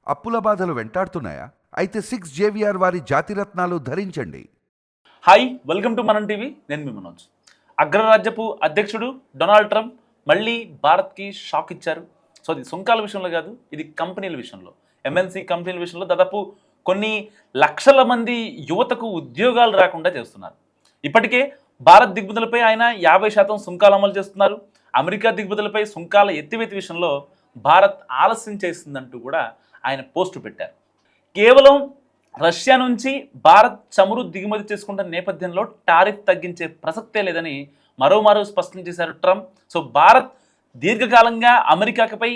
అప్పుల బాధలు వెంటాడుతున్నాయా? అయితే 6 JVR వారి జాతిరత్నాలు ధరించండి. హాయ్, వెల్కమ్ టు మనం టీవీ. నేను మీ మనోజ్. అగ్రరాజ్యపు అధ్యక్షుడు డొనాల్డ్ ట్రంప్ మళ్ళీ భారత్కి షాక్ ఇచ్చారు. సో ఇది సుంకాల విషయంలో కాదు, ఇది కంపెనీల విషయంలో, ఎంఎన్సీ కంపెనీల విషయంలో దాదాపు కొన్ని లక్షల మంది యువతకు ఉద్యోగాలు రాకుండా చేస్తున్నారు. ఇప్పటికే భారత్ దిగుమతులపై ఆయన 50% సుంకాలు అమలు చేస్తున్నారు. అమెరికా దిగుమతులపై సుంకాల ఎత్తివేత విషయంలో భారత్ ఆలస్యం చేసిందంటూ కూడా ఆయన పోస్టు పెట్టారు. కేవలం రష్యా నుంచి భారత్ చమురు దిగుమతి చేసుకుంటున్న నేపథ్యంలో టారిఫ్ తగ్గించే ప్రసక్తే లేదని మరోమారో స్పష్టం చేశారు ట్రంప్. సో భారత్ దీర్ఘకాలంగా అమెరికాపై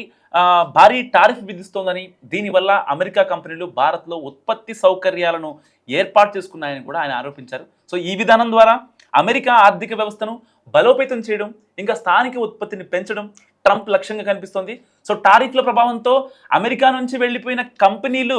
భారీ టారిఫ్ విధిస్తోందని, దీనివల్ల అమెరికా కంపెనీలు భారత్లో ఉత్పత్తి సౌకర్యాలను ఏర్పాటు చేసుకున్నాయని కూడా ఆయన ఆరోపించారు. సో ఈ విధానం ద్వారా అమెరికా ఆర్థిక వ్యవస్థను బలోపేతం చేయడం, ఇంకా స్థానిక ఉత్పత్తిని పెంచడం ట్రంప్ లక్ష్యంగా కనిపిస్తోంది. సో టారిఫ్ల ప్రభావంతో అమెరికా నుంచి వెళ్ళిపోయిన కంపెనీలు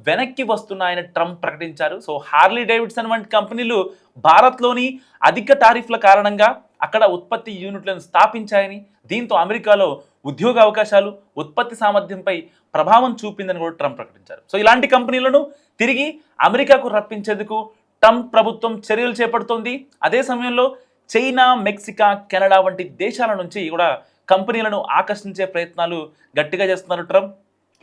వెనక్కి వస్తున్నాయని ట్రంప్ ప్రకటించారు. సో హార్లీ డేవిడ్సన్ వంటి కంపెనీలు భారత్లోని అధిక టారిఫ్ల కారణంగా అక్కడ ఉత్పత్తి యూనిట్లను స్థాపించాయని, దీంతో అమెరికాలో ఉద్యోగ అవకాశాలు, ఉత్పత్తి సామర్థ్యంపై ప్రభావం చూపిందని కూడా ట్రంప్ ప్రకటించారు. సో ఇలాంటి కంపెనీలను తిరిగి అమెరికాకు రప్పించేందుకు ట్రంప్ ప్రభుత్వం చర్యలు చేపడుతోంది. అదే సమయంలో చైనా, మెక్సికా, కెనడా వంటి దేశాల నుంచి కూడా కంపెనీలను ఆకర్షించే ప్రయత్నాలు గట్టిగా చేస్తున్నారు ట్రంప్.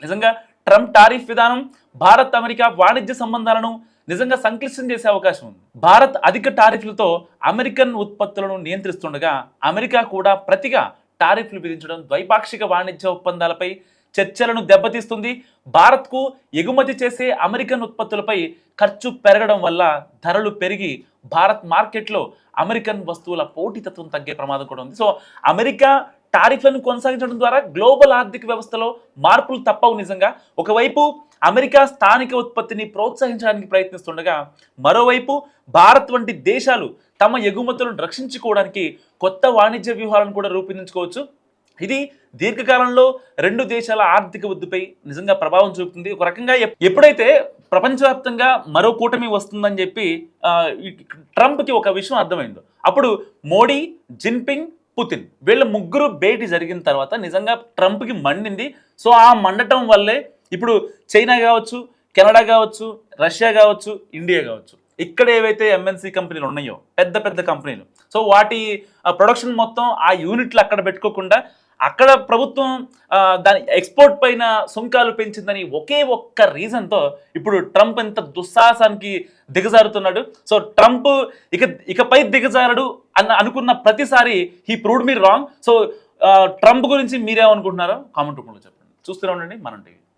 నిజంగా ట్రంప్ టారిఫ్ విధానం భారత్ అమెరికా వాణిజ్య సంబంధాలను నిజంగా సంక్లిష్టం చేసే అవకాశం ఉంది. భారత్ అధిక టారిఫ్లతో అమెరికన్ ఉత్పత్తులను నియంత్రిస్తుండగా అమెరికా కూడా ప్రతిగా టారిఫ్లు విధించడం ద్వైపాక్షిక వాణిజ్య ఒప్పందాలపై చర్చలను దెబ్బతీస్తుంది. భారత్కు ఎగుమతి చేసే అమెరికన్ ఉత్పత్తులపై ఖర్చు పెరగడం వల్ల ధరలు పెరిగి భారత్ మార్కెట్లో అమెరికన్ వస్తువుల పోటీతత్వం తగ్గే ప్రమాదం కూడా ఉంది. సో అమెరికా టారిఫ్లను కొనసాగించడం ద్వారా గ్లోబల్ ఆర్థిక వ్యవస్థలో మార్పులు తప్పవు. నిజంగా ఒకవైపు అమెరికా స్థానిక ఉత్పత్తిని ప్రోత్సహించడానికి ప్రయత్నిస్తుండగా, మరోవైపు భారత్ వంటి దేశాలు తమ ఎగుమతులను రక్షించుకోవడానికి కొత్త వాణిజ్య వ్యూహాలను కూడా రూపొందించుకోవచ్చు. ఇది దీర్ఘకాలంలో రెండు దేశాల ఆర్థిక వృద్ధిపై నిజంగా ప్రభావం చూపుతుంది. ఒక రకంగా ఎప్పుడైతే ప్రపంచవ్యాప్తంగా మరో కూటమి వస్తుందని చెప్పి ట్రంప్కి ఒక విషయం అర్థమైందో, అప్పుడు మోడీ, జిన్పింగ్, పుతిన్ వీళ్ళ ముగ్గురు భేటీ జరిగిన తర్వాత నిజంగా ట్రంప్కి మండింది. సో ఆ మండటం వల్లే ఇప్పుడు చైనా కావచ్చు, కెనడా కావచ్చు, రష్యా కావచ్చు, ఇండియా కావచ్చు, ఇక్కడ ఏవైతే ఎంఎన్సీ కంపెనీలు ఉన్నాయో పెద్ద పెద్ద కంపెనీలు, సో వాటి ప్రొడక్షన్ మొత్తం ఆ యూనిట్లు అక్కడ పెట్టుకోకుండా అక్కడ ప్రభుత్వం దాని ఎక్స్పోర్ట్ పైన సుంకాలు పెంచిందని ఒకే ఒక్క రీజన్తో ఇప్పుడు ట్రంప్ ఎంత దుస్సాహసానికి దిగజారుతున్నాడు. సో ట్రంప్ ఇకపై దిగజారడు అనుకున్న ప్రతిసారి he proved me wrong. So Trump గురించి మీరేమనుకుంటున్నారో కామెంట్ రూపంలో చెప్పండి. చూస్తూనే ఉండండి మనం టీవీ.